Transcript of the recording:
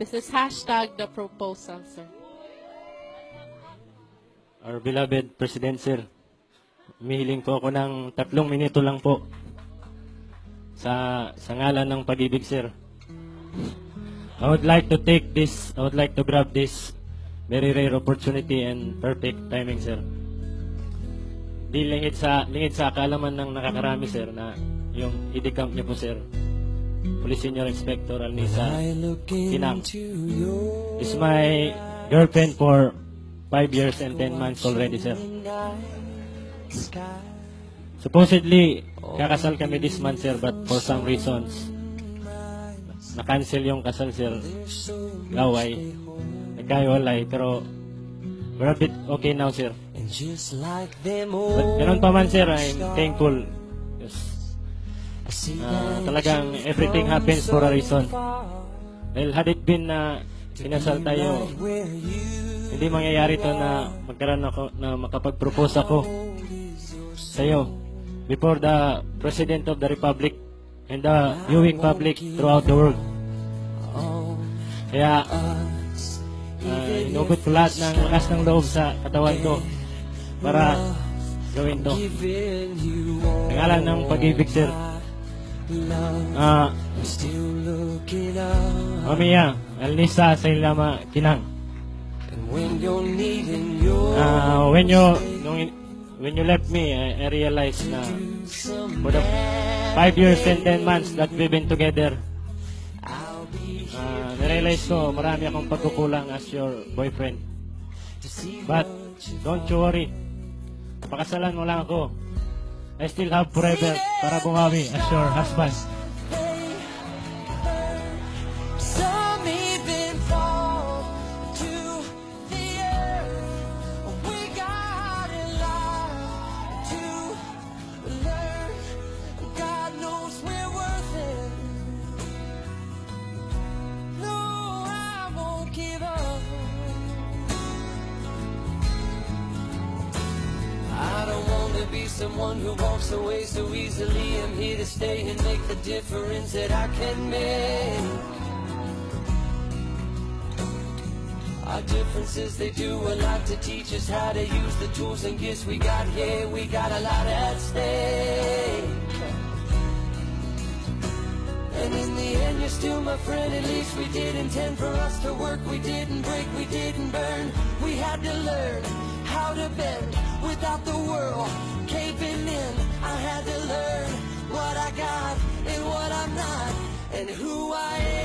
This is hashtag the proposal, sir. Our beloved President, sir, humihiling po ako ng 3 minuto lang po sa ngalan ng pag-ibig, sir. I would like to grab this very rare opportunity and perfect timing, sir. Di lingid sa kaalaman ng nakakarami, sir, na yung ID-camp niyo po, sir, Police Senior Inspector Alnisa Kinang is my girlfriend for 5 years and 10 months already, sir. Supposedly, kakasal kami this month, sir, but for some reasons, na-cancel yung kasal, sir. Gaway. Nagkahiwalay, pero we're a bit okay now, sir. But ganun pa man, sir, I'm thankful. Yes. Talagang everything happens for a reason. Dahil had it been na kinasal tayo, hindi mangyayari to na magkaroon ako, na makapag-propose ako sa'yo before the President of the Republic and the viewing public throughout the world. Kaya inugot ko lahat ng lakas ng loob sa katawan ko para gawin to. Nangalan ng pag-ibig, sir. Mamiya, Alnisa sa Ilama Kinang. When you left me, I realized na for the 5 years and 10 months that we've been together, narealize ko marami akong pagkukulang as your boyfriend. But don't you worry, pakasalan mo lang ako. I still have forever para bumawi as your husband. Some even fall to the earth. We got a lot to learn. God knows we're worth it. No, I won't give up. I don't want to be someone who walks away so easily. I'm here to stay and make the difference that I can make. Our differences, they do a lot to teach us how to use the tools and gifts we got here. We got a lot at stake. And in the end, you're still my friend. At least we did intend for us to work. We didn't break, we didn't burn. We had to learn how to bend without the world caving in. I had to learn what I got and what I'm not, and who I am.